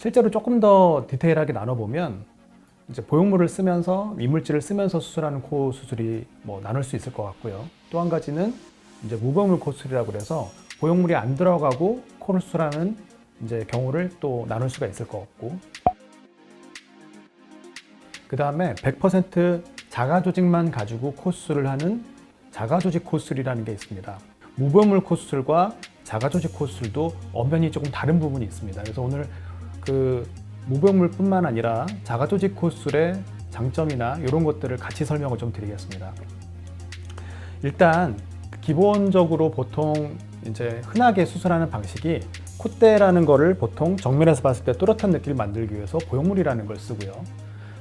실제로 조금 더 디테일하게 나눠보면 이제 보형물을 쓰면서 이물질을 쓰면서 수술하는 코 수술이 나눌 수 있을 것 같고요. 또 한 가지는 이제 무보형물 코 수술이라고 그래서 보형물이 안 들어가고 코를 수술하는 이제 경우를 또 나눌 수가 있을 것 같고, 그 다음에 100% 자가 조직만 가지고 코 수술을 하는 자가 조직 코 수술이라는 게 있습니다. 무보형물 코 수술과 자가 조직 코 수술도 엄연히 조금 다른 부분이 있습니다. 그래서 오늘 그 무보형물뿐만 아니라 자가 조직 코 수술의 장점이나 이런 것들을 같이 설명을 좀 드리겠습니다. 일단 기본적으로 보통 이제 흔하게 수술하는 방식이 콧대라는 거를 보통 정면에서 봤을 때 또렷한 느낌을 만들기 위해서 보형물이라는 걸 쓰고요.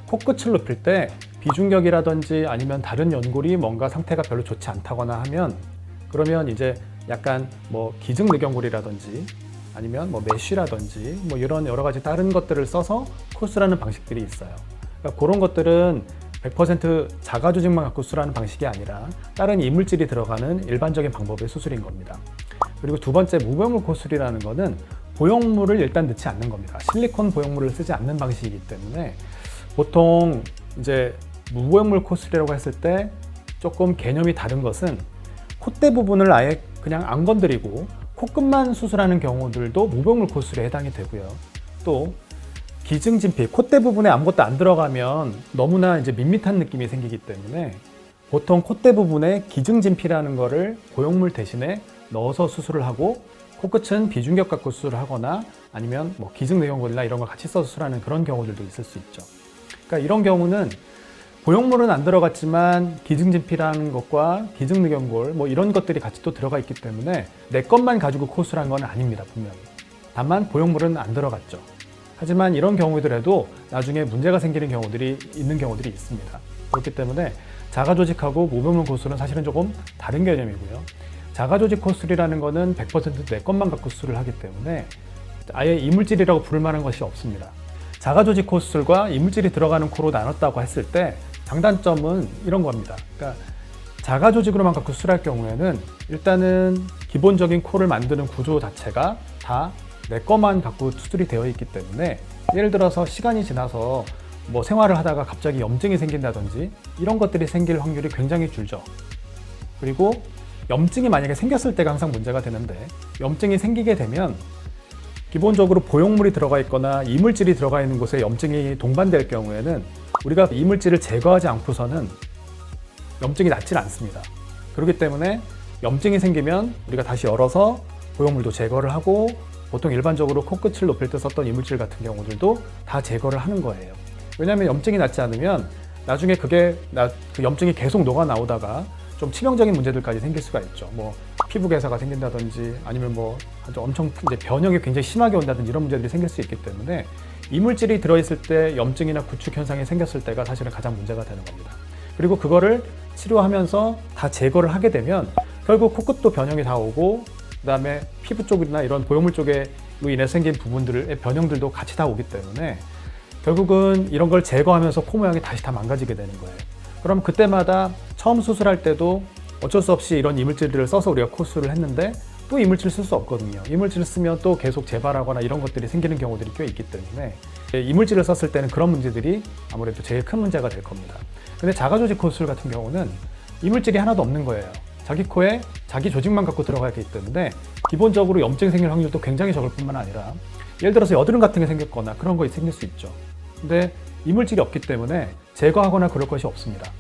코끝을 높일 때 비중격이라든지 아니면 다른 연골이 뭔가 상태가 별로 좋지 않다거나 하면, 그러면 이제 약간 기증내경골이라든지 아니면 메쉬라든지 이런 여러 가지 다른 것들을 써서 코수술하는 방식들이 있어요. 그러니까 그런 것들은 100% 자가 조직만 갖고 수술하는 방식이 아니라 다른 이물질이 들어가는 일반적인 방법의 수술인 겁니다. 그리고 두 번째 무보형물 코수술이라는 거는 보형물을 일단 넣지 않는 겁니다. 실리콘 보형물을 쓰지 않는 방식이기 때문에 보통 이제 무보형물 코수술이라고 했을 때 조금 개념이 다른 것은 콧대 부분을 아예 그냥 안 건드리고 코끝만 수술하는 경우들도 무보형물 코수술에 해당이 되고요. 또 기증진피, 콧대 부분에 아무것도 안 들어가면 너무나 이제 밋밋한 느낌이 생기기 때문에 보통 콧대 부분에 기증진피라는 거를 보형물 대신에 넣어서 수술을 하고, 코끝은 비중격 갖고 수술을 하거나 아니면 기증내경골이나 이런 걸 같이 써서 수술하는 그런 경우들도 있을 수 있죠. 그러니까 이런 경우는 보형물은 안 들어갔지만 기증진피라는 것과 기증내경골 이런 것들이 같이 또 들어가 있기 때문에 내 것만 가지고 코수술한 건 아닙니다, 분명히. 다만 보형물은 안 들어갔죠. 하지만 이런 경우더라도 나중에 문제가 생기는 경우들이 있는 경우들이 있습니다. 그렇기 때문에 자가조직하고 무보형물 코수술은 사실은 조금 다른 개념이고요. 자가조직 코수술이라는 거는 100% 내 것만 갖고 수술을 하기 때문에 아예 이물질이라고 부를 만한 것이 없습니다. 자가조직 코수술과 이물질이 들어가는 코로 나눴다고 했을 때 장단점은 이런 겁니다. 그러니까 자가조직으로만 갖고 수술할 경우에는 일단은 기본적인 코를 만드는 구조 자체가 다 내 것만 갖고 수술이 되어 있기 때문에, 예를 들어서 시간이 지나서 생활을 하다가 갑자기 염증이 생긴다든지 이런 것들이 생길 확률이 굉장히 줄죠. 그리고 염증이 만약에 생겼을 때가 항상 문제가 되는데, 염증이 생기게 되면 기본적으로 보형물이 들어가 있거나 이물질이 들어가 있는 곳에 염증이 동반될 경우에는 우리가 이물질을 제거하지 않고서는 염증이 낫질 않습니다. 그렇기 때문에 염증이 생기면 우리가 다시 열어서 보형물도 제거를 하고, 보통 일반적으로 코끝을 높일 때 썼던 이물질 같은 경우들도 다 제거를 하는 거예요. 왜냐하면 염증이 낫지 않으면 나중에 그 염증이 계속 녹아 나오다가 좀 치명적인 문제들까지 생길 수가 있죠. 피부 괴사가 생긴다든지 아니면 아주 엄청 이제 변형이 굉장히 심하게 온다든지 이런 문제들이 생길 수 있기 때문에 이물질이 들어있을 때 염증이나 구축 현상이 생겼을 때가 사실은 가장 문제가 되는 겁니다. 그리고 그거를 치료하면서 다 제거를 하게 되면 결국 코끝도 변형이 다 오고, 그 다음에 피부 쪽이나 이런 보형물 쪽에 인해 생긴 부분들의 변형들도 같이 다 오기 때문에 결국은 이런 걸 제거하면서 코 모양이 다시 다 망가지게 되는 거예요. 그럼 그때마다 처음 수술할 때도 어쩔 수 없이 이런 이물질들을 써서 우리가 코 수술을 했는데 또 이물질 쓸 수 없거든요. 이물질을 쓰면 또 계속 재발하거나 이런 것들이 생기는 경우들이 꽤 있기 때문에 이물질을 썼을 때는 그런 문제들이 아무래도 제일 큰 문제가 될 겁니다. 근데 자가조직 코 수술 같은 경우는 이물질이 하나도 없는 거예요. 자기 코에 자기 조직만 갖고 들어가기 때문에 기본적으로 염증이 생길 확률도 굉장히 적을 뿐만 아니라, 예를 들어서 여드름 같은 게 생겼거나 그런 거 생길 수 있죠. 근데 이물질이 없기 때문에 제거하거나 그럴 것이 없습니다.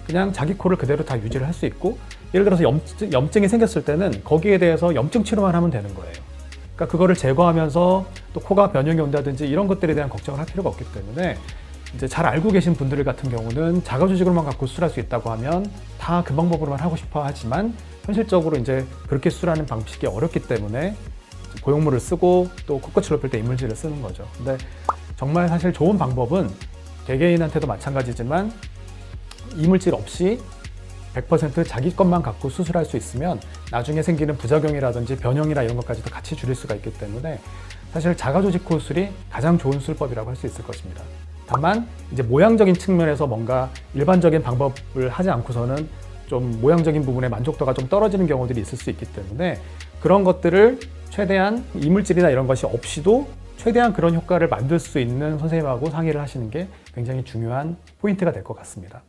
그냥 자기 코를 그대로 다 유지를 할 수 있고, 예를 들어서 염증이 생겼을 때는 거기에 대해서 염증 치료만 하면 되는 거예요. 그러니까 그거를 제거하면서 또 코가 변형이 온다든지 이런 것들에 대한 걱정을 할 필요가 없기 때문에, 이제 잘 알고 계신 분들 같은 경우는 자가조직으로만 갖고 수술할 수 있다고 하면 다 그 방법으로만 하고 싶어 하지만, 현실적으로 이제 그렇게 수술하는 방식이 어렵기 때문에 보형물을 쓰고 또 코끝을 높일 때 이물질을 쓰는 거죠. 근데 정말 사실 좋은 방법은 개개인한테도 마찬가지지만 이물질 없이 100% 자기 것만 갖고 수술할 수 있으면 나중에 생기는 부작용이라든지 변형이나 이런 것까지도 같이 줄일 수가 있기 때문에 사실 자가조직 코 수술이 가장 좋은 수술법이라고 할 수 있을 것입니다. 다만 이제 모양적인 측면에서 뭔가 일반적인 방법을 하지 않고서는 좀 모양적인 부분에 만족도가 좀 떨어지는 경우들이 있을 수 있기 때문에 그런 것들을 최대한 이물질이나 이런 것이 없이도 최대한 그런 효과를 만들 수 있는 선생님하고 상의를 하시는 게 굉장히 중요한 포인트가 될 것 같습니다.